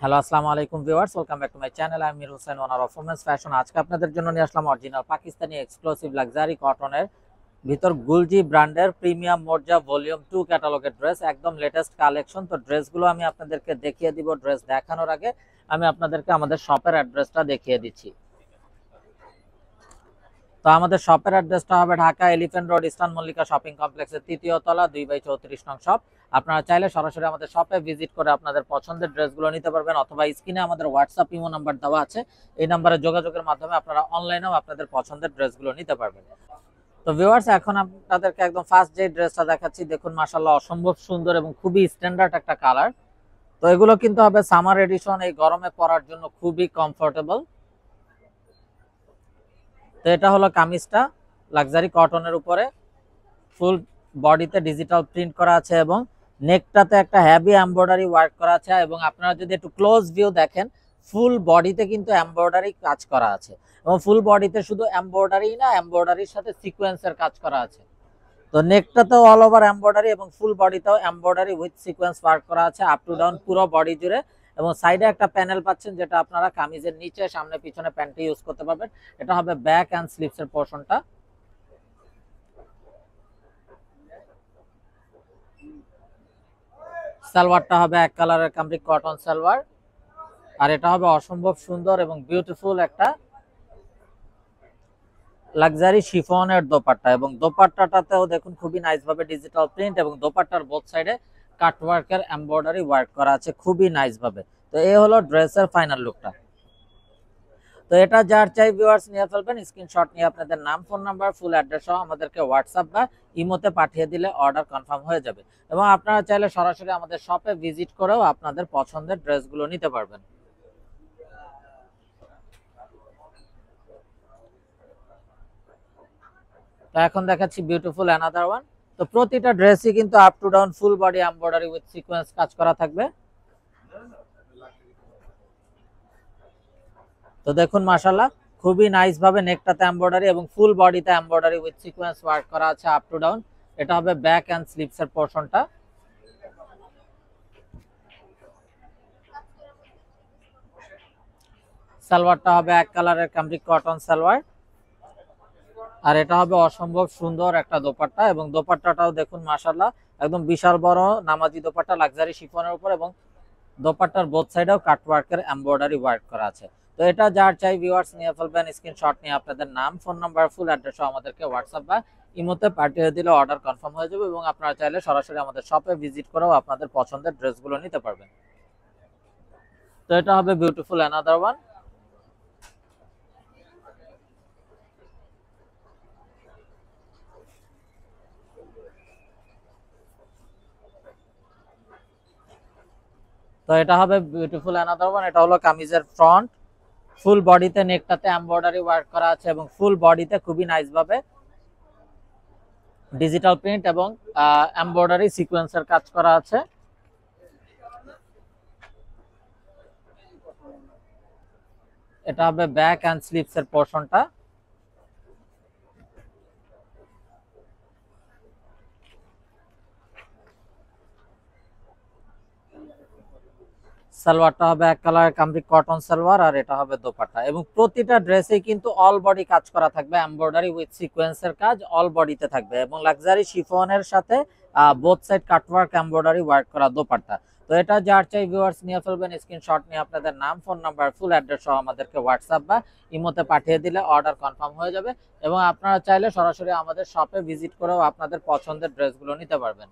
Hello, আসসালামু আলাইকুম viewers, welcome back to my channel. আমি Mir Hossain, owner of women's fashion. আজকে আপনাদের জন্য নিয়ে আসলাম অরিজিনাল পাকিস্তানি এক্সক্লুসিভ লাক্সারি কটনের ভিতর গুলজি ব্র্যান্ডের প্রিমিয়াম মোর্জা ভলিউম 2 ক্যাটালগের ড্রেস, একদম লেটেস্ট কালেকশন। তো ড্রেসগুলো আমি আপনাদেরকে দেখিয়ে দিব। ড্রেস দেখানোর আগে আমি আপনাদেরকে আমাদের শপের অ্যাড্রেসটা দেখিয়ে দিচ্ছি। তো আমাদের শপের অ্যাড্রেসটা হবে Dhaka elephant road, eastern Mallika shopping কমপ্লেক্সের ৩য় তলা, 2/34 নং শপ। আপনারা চাইলে সরাসরি আমাদের শপে ভিজিট করে আপনাদের পছন্দের ড্রেসগুলো নিতে পারবেন, অথবা স্ক্রিনে আমাদের হোয়াটসঅ্যাপ ইমো নাম্বার দেওয়া আছে, এই নাম্বারে যোগাযোগের মাধ্যমে আপনারা অনলাইনেও আপনাদের পছন্দের ড্রেসগুলো নিতে পারবেন। তো ভিউয়ার্স, এখন আপনাদেরকে একদম ফার্স্ট যে ড্রেসটা দেখাচ্ছি, দেখুন মাশাআল্লাহ অসম্ভব সুন্দর এবং খুবই স্ট্যান্ডার্ড একটা কালার। তো এগুলো কিন্তু হবে সামার এডিশন, এই গরমে পরার জন্য খুবই কমফোর্টেবল। তো এটা হলো কামিজটা, লাক্সারি কটনের উপরে ফুল বডিতে ডিজিটাল প্রিন্ট করা আছে এবং নেকটাতে একটা হেভি এমব্রয়ডারি ওয়ার্ক করা আছে। এবং আপনারা যদি একটু ক্লোজ ভিউ দেখেন, ফুল বডিতে কিন্তু এমব্রয়ডারি কাজ করা আছে। এবং ফুল বডিতে শুধু এমব্রয়ডারি না, এমব্রয়ডারির সাথে সিকোয়েন্সের কাজ করা আছে। তো নেকটাতেও অল ওভার এমব্রয়ডারি এবং ফুল বডিতেও এমব্রয়ডারি উইথ সিকোয়েন্স ওয়ার্ক করা আছে আপ টু ডাউন পুরো বডি জুড়ে। এবং সাইডে একটা প্যানেল পাচ্ছেন, যেটা আপনারা কামিজের নিচে, সামনে, পিছনে প্যান্টে ইউজ করতে পারবেন। এটা হবে ব্যাক অ্যান্ড স্লিভস এর পোর্শনটা। সালোয়ারটা হবে এক কালারের কামরিক কটন সালোয়ার, আর এটা হবে অসম্ভব সুন্দর এবং বিউটিফুল একটা লাক্সারি শিফনের দোপাট্টা। এবং দোপাট্টাটাতেও দেখুন খুবই নাইস ভাবে ডিজিটাল প্রিন্ট এবং দোপাট্টার বোথ সাইডে কাটওয়ার্কের এমব্রয়ডারি ওয়ার্ক করা আছে খুবই নাইস ভাবে। তো এই হলো ড্রেসের ফাইনাল লুকটা। তো এটা যার চাই ভিউয়ার্স নিয়ে ফেলবেন, স্ক্রিনশট নিয়ে আপনাদের নাম, ফোন নাম্বার, ফুল অ্যাড্রেস সহ আমাদেরকে হোয়াটসঅ্যাপ বা ইমোতে পাঠিয়ে দিলে অর্ডার কনফার্ম হয়ে যাবে। এবং আপনারা চাইলে সরাসরি আমাদের শপে ভিজিট করেও আপনাদের পছন্দের ড্রেসগুলো নিতে পারবেন। তো এখন দেখাচ্ছি বিউটিফুল অ্যানাদার ওয়ান। তো প্রতিটা ড্রেসই কিন্তু up to down full body embroidery with sequence কাজ করা থাকবে। তো দেখুন মাশাআল্লাহ খুবই নাইস ভাবে নেকটাতে এমব্রয়ডারি এবং ফুল বডিতে এমব্রয়ডারি উইথ সিকোয়েন্স ওয়ার্ক করা আছে আপ টু ডাউন। এটা হবে ব্যাক এন্ড স্লিভস এর পোরশনটা। সালোয়ারটা হবে এক কালারের কামরিক কটন সালোয়ার, আর এটা হবে অসম্ভব সুন্দর একটা দোপাট্টা। এবং দোপাট্টাটাও দেখুন মাশাআল্লাহ একদম বিশাল বড় নামাজি দোপাট্টা লাক্সারি শিফনের উপর, এবং দোপাট্টার বোথ সাইডেও কাটওয়ার্কের এমব্রয়ডারি ওয়ার্ক করা আছে। তো এটা যার চাই ভিউয়ার্স নিয়ে ফেলবেন, স্ক্রিনশট নিয়ে আপনাদের নাম, ফোন নাম্বার, ফুল অ্যাড্রেস সহ আমাদেরকে হোয়াটসঅ্যাপ বা ইমোতে পাঠিয়ে দিলে অর্ডার কনফার্ম হয়ে যাবে। এবং আপনারা চাইলে সরাসরি আমাদের শপে ভিজিট করেও আপনাদের পছন্দের ড্রেসগুলো নিতে পারবেন। তো এটা হবে বিউটিফুল অ্যানাদার ওয়ান। তো এটা হবে বিউটিফুল অ্যানাদার ওয়ান। এটা হলো কামিজের ফ্রন্ট, ফুল বডিতে নেকটাতে এমব্রয়ডারি ওয়ার্ক করা আছে এবং ফুল বডিতে খুবই নাইস ভাবে ডিজিটাল প্রিন্ট এবং এমব্রয়ডারি সিকোয়েন্সের কাজ করা আছে। এটা হবে ব্যাক এন্ড স্লিভস এর পোরশনটা। সালোয়ারটা হবে এক কালার কামরিক কটন সালোয়ার, আর এটা হবে দোপাট্টা। এবং প্রতিটা ড্রেসে কিন্তু অল বডি কাজ করা থাকবে, এমব্রয়ডারি উইথ সিকোয়েন্সের কাজ অল বডিতে থাকবে। এবং লাক্সারি শিফনের সাথে both side cutwork embroidery work করা দোপাট্টা। তো এটা যার চাই ভিউয়ার্স নিয়ে ফেলবেন, স্ক্রিনশট নিয়ে আপনাদের নাম, ফোন নাম্বার, ফুল অ্যাড্রেস সহ আমাদেরকে হোয়াটসঅ্যাপ বা ইমোতে পাঠিয়ে দিলে অর্ডার কনফার্ম হয়ে যাবে। এবং আপনারা চাইলে সরাসরি আমাদের শপে ভিজিট করেও আপনাদের পছন্দের ড্রেসগুলো নিতে পারবেন।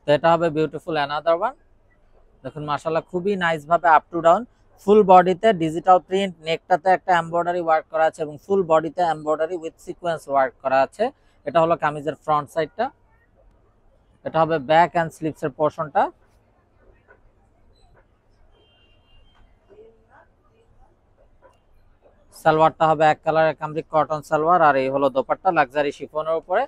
তো এটা হবে বিউটিফুল অ্যানাদার ওয়ান। দেখুন মাশাআল্লাহ খুবই নাইস ভাবে আপ টু ডাউন ফুল বডিতে ডিজিটাল প্রিন্ট, নেকটাতে একটা এমব্রয়ডারি ওয়ার্ক করা আছে এবং ফুল বডিতে এমব্রয়ডারি উইথ সিকোয়েন্স ওয়ার্ক করা আছে। এটা হলো কামিজের ফ্রন্ট সাইডটা। এটা হবে ব্যাক এন্ড স্লিভস এর পোরশনটা। সালোয়ারটা হবে এক কালারের কামরিক কটন সালোয়ার, আর এই হলো দোপাট্টা লাক্সারি শিফনের উপরে।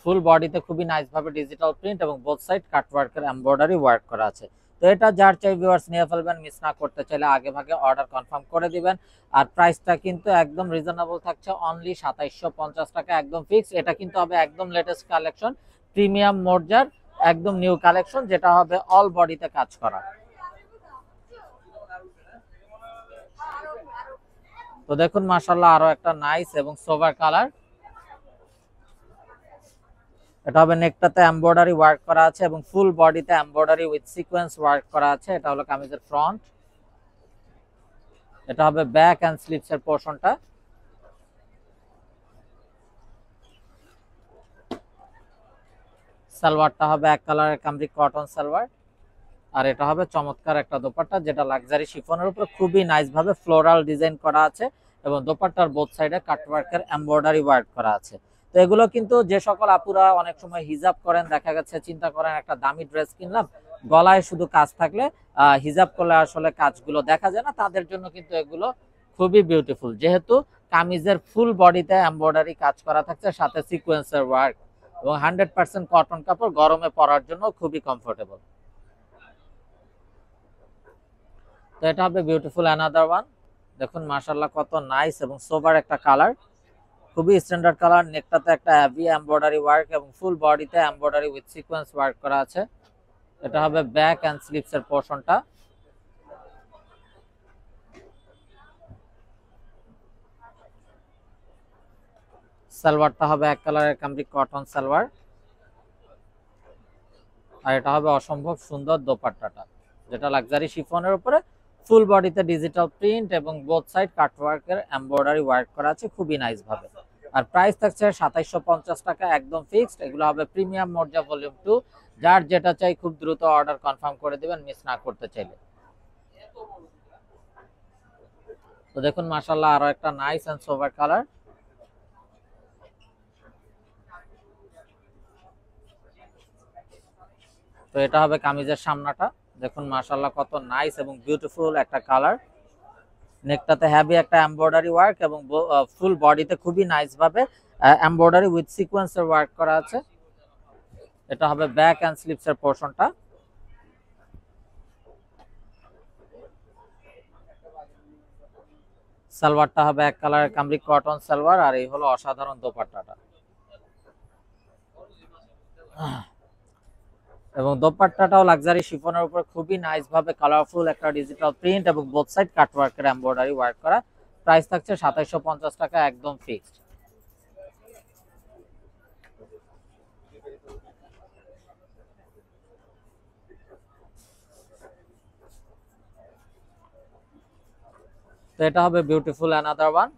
ফুল বডিতে খুবই নাইস ভাবে ডিজিটাল প্রিন্ট এবং বোথ সাইড কাটওয়ার্কের এমব্রয়ডারি ওয়ার্ক করা আছে। তো এটা যার চাই ভিউয়ার্স নিয়ে ফেলবেন, মিস না করতে চাইলে আগে ভাগে অর্ডার কনফার্ম করে দিবেন। আর প্রাইসটা কিন্তু একদম রিজনেবল থাকছে, অনলি 2750 টাকা একদম ফিক্স। এটা কিন্তু হবে একদম লেটেস্ট কালেকশন, প্রিমিয়াম মর্জার একদম নিউ কালেকশন, যেটা হবে অল বডিতে কাজ করা। তো দেখুন মাশাআল্লাহ আরো একটা নাইস এবং সোভার কালার। এটা হবে নেকটাতে এমব্রয়ডারি ওয়ার্ক করা আছে এবং ফুল বডিতে এমব্রয়ডারি উইথ সিকোয়েন্স ওয়ার্ক করা আছে। এটা হলো কামিজের ফ্রন্ট, এটা হবে ব্যাক এন্ড স্লিভস এর পোরশনটা। সালোয়ারটা হবে এক কালারের কামরি কটন সালোয়ার, আর এটা হবে চমৎকার একটা দোপাট্টা, যেটা লাক্সারি শিফনের উপর খুবই নাইস ভাবে ফ্লোরাল ডিজাইন করা আছে এবং দোপাট্টার বোথ সাইডে কাটওয়ার্কের এমব্রয়ডারি ওয়ার্ক করা আছে। তো এগুলো কিন্তু যে সকল আপুরা অনেক সময় হিজাব করেন, দেখা গেছে চিন্তা করেন একটা দামি ড্রেস কিনলাম, গলায় শুধু কাজ থাকলে হিজাব করলে আসলে কাজগুলো দেখা যায় না, তাদের জন্য কিন্তু এগুলো খুবই বিউটিফুল। যেহেতু কামিজের ফুল বডিতে এমব্রয়ডারি কাজ করা থাকছে, সাথে সিকোয়েন্সের ওয়ার্ক এবং 100% কটন কাপড়, গরমে পরার জন্য খুবই কমফোর্টেবল। তো এটা হবে বিউটিফুল অ্যানাদার ওয়ান। দেখুন মাশাআল্লাহ কত নাইস এবং সোবার একটা কালার, খুবই স্ট্যান্ডার্ড কালার। নেকটাতে একটা হেভি এমব্রয়ডারি ওয়ার্ক এবং ফুল বডিতে এমব্রয়ডারি উইথ সিকোয়েন্স ওয়ার্ক করা আছে। এটা হবে ব্যাক এন্ড স্লিভস এর পোরশনটা। সালোয়ারটা হবে এক কালারের কামরি কটন সালোয়ার, আর এটা হবে অসম্ভব সুন্দর দোপাট্টাটা, যেটা লাক্সারি শিফনের উপরে ফুল বডিতে ডিজিটাল প্রিন্ট এবং বোথ সাইড কাটওয়ার্কের এমব্রয়ডারি ওয়ার্ক করা আছে খুবই নাইস ভাবে। আর প্রাইস থাকছে 2750 টাকা একদম ফিক্সড। এগুলো হবে প্রিমিয়াম মর্জা ভলিউম 2। যার যেটা চাই খুব দ্রুত অর্ডার কনফার্ম করে দিবেন, মিস না করতে চাইলে। তো দেখুন মাশাআল্লাহ আরো একটা নাইস এন্ড সোভার কালার। তো এটা হবে কামিজের সামনাটা। দেখুন মাশাআল্লাহ কত নাইস এবং বিউটিফুল একটা কালার। নেকটাতে হেভি একটা এমব্রয়ডারি ওয়ার্ক এবং ফুল বডিতে খুবই নাইস ভাবে এমব্রয়ডারি উইথ সিকোয়েন্সের ওয়ার্ক করা আছে। এটা হবে ব্যাক এন্ড স্লিভস এর পোরশনটা। সালোয়ারটা হবে এক কালারের কামরি কটন সালোয়ার, আর এই হলো অসাধারণ দোপাট্টাটা। এবং দোপাট্টাটাও লাক্সারি শিফনের উপর খুবই নাইস ভাবে কালারফুল একটা ডিজিটাল প্রিন্ট এবং বোথ সাইড কাটওয়ার্কের এমব্রয়ডারি ওয়ার্ক করা। প্রাইস থাকছে 2750 টাকা একদম ফিক্সড। তো এটা হবে বিউটিফুল অ্যানাদার ওয়ান।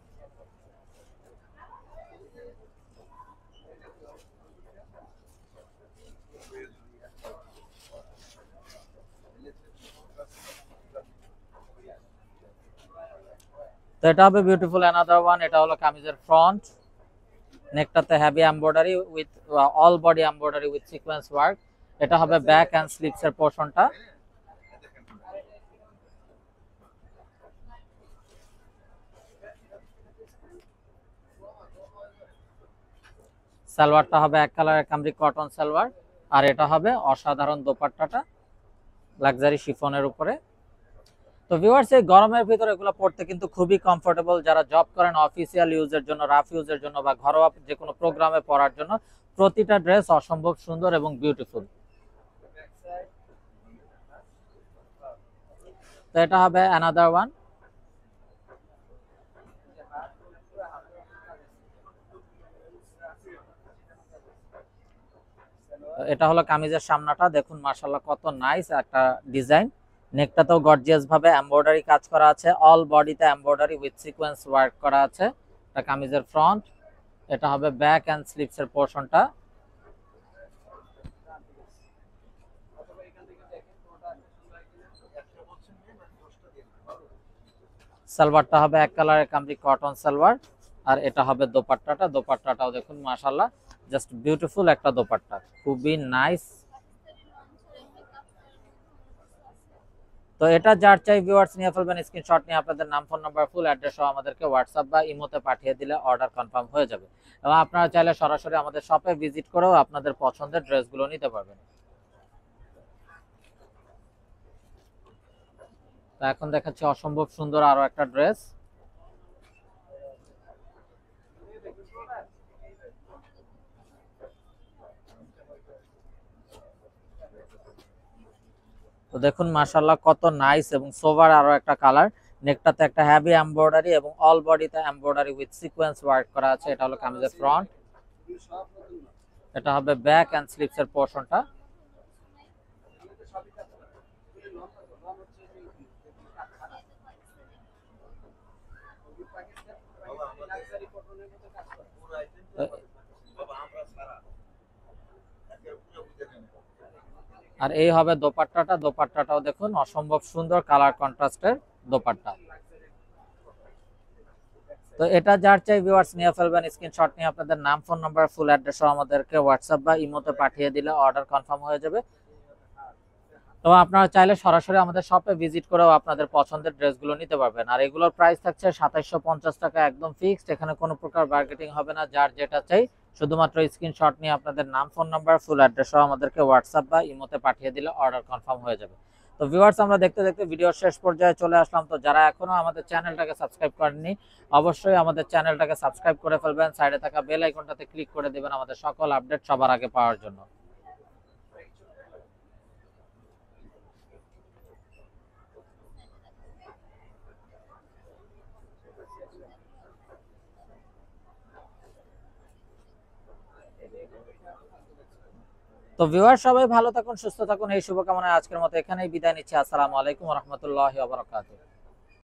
তো এটা হবে বিউটিফুল অ্যানাদার ওয়ান। এটা হলো কামিজের ফ্রন্ট, নেকটাতে heavy embroidery with all body embroidery with sequence work. এটা হবে ব্যাক এন্ড স্লিভস এর পোরশনটা। সালোয়ারটা হবে এক কালারের কামরি কটন সালোয়ার, আর এটা হবে অসাধারণ দোপাট্টাটা লাক্সারি শিফনের উপরে। তো ভিউয়ার্স এই গরমের ভিতরে এগুলো পড়তে কিন্তু খুবই কমফোর্টেবল। যারা জব করেন অফিসিয়াল ইউজের জন্য, রাফ ইউজের জন্য বা ঘরোয়া যে কোনো প্রোগ্রামে পরার জন্য, প্রতিটা ড্রেস অসম্ভব সুন্দর এবং বিউটিফুল। তো এটা হবে অ্যানাদার ওয়ান। এটা হলো কামিজের সামনাটা। দেখুন মাশাআল্লাহ কত নাইস একটা ডিজাইন। নেকটাতেও গর্জিয়াস ভাবে এমব্রয়ডারি কাজ করা আছে, অল বডিতে এমব্রয়ডারি উইথ সিকোয়েন্স ওয়ার্ক করা আছে। এটা কামিজের ফ্রন্ট, এটা হবে ব্যাক এন্ড স্লিভস এর পোরশনটা। সালোয়ারটা হবে এক কালারের কামরি কটন সালোয়ার, আর এটা হবে দোপাট্টাটা। দোপাট্টাটাও দেখুন মাশাআল্লাহ জাস্ট বিউটিফুল একটা দোপাট্টা, খুবই নাইস। তো এটা যার চাই ভিউয়ার্স নিয়ে ফেলবেন, স্ক্রিনশট নিয়ে আপনাদের নাম, ফোন নাম্বার, ফুল অ্যাড্রেস সহ আমাদেরকে হোয়াটসঅ্যাপ বা ইমোতে পাঠিয়ে দিলে অর্ডার কনফার্ম হয়ে যাবে। এবং আপনারা চাইলে সরাসরি আমাদের শপে ভিজিট করেও আপনাদের পছন্দের ড্রেসগুলো নিতে পারবেন। তো এখন দেখাচ্ছি অসম্ভব সুন্দর আরো একটা ড্রেস। তো দেখুন মাশাআল্লাহ কত নাইস এবং সোভার আরো একটা কালার। নেকটাতে একটা হেভি এমব্রয়ডারি এবং অল বডিতে এমব্রয়ডারি উইথ সিকোয়েন্স ওয়ার্ক করা আছে। এটা হলো কামিজের ফ্রন্ট, এটা হবে ব্যাক এন্ড স্লিভস এর পোরশনটা। আর এই হবে দোপাট্টাটা। দোপাট্টাটাও দেখুন অসম্ভব সুন্দর কালার কন্ট্রাস্টের দোপাট্টা। তো এটা যার চাই ভিউয়ার্স নিয়ে ফেলবেন, স্ক্রিনশট নিয়ে আপনাদের নাম, ফোন নাম্বার, ফুল অ্যাড্রেস আমাদেরকে হোয়াটসঅ্যাপ বা ইমোতে পাঠিয়ে দিলে অর্ডার কনফার্ম হয়ে যাবে। তো আপনারা চাইলে সরাসরি আমাদের শপে ভিজিট করেও আপনাদের পছন্দের ড্রেসগুলো নিতে পারবেন। আর এগুলোর প্রাইস থাকছে 2750 টাকা, একদম ফিক্সড। এখানে কোনো প্রকার বার্গেটিং হবে না। যার যেটা চাই শুধুমাত্র স্ক্রিনশট নিয়ে আপনাদের নাম, ফোন নাম্বার, ফুল অ্যাড্রেস আমাদেরকে হোয়াটসঅ্যাপ বা ইমোতে পাঠিয়ে দিলে অর্ডার কনফার্ম হয়ে যাবে। তো ভিউয়ার্স আমরা দেখতে দেখতে ভিডিওর শেষ পর্যায়ে চলে আসলাম। তো যারা এখনো আমাদের চ্যানেলটাকে সাবস্ক্রাইব করেননি অবশ্যই আমাদের চ্যানেলটাকে সাবস্ক্রাইব করে ফেলবেন, সাইডে থাকা বেল আইকনটাতে ক্লিক করে দিবেন আমাদের সকল আপডেট সবার আগে পাওয়ার জন্য। তো ভিউয়ার সবাই ভালো থাকুন, সুস্থ থাকুন, এই শুভকামনায় আজকের মতো এখানেই বিদায় নিচ্ছি। আসসালামু আলাইকুম ওয়া রাহমাতুল্লাহি ওয়া বারাকাতুহু।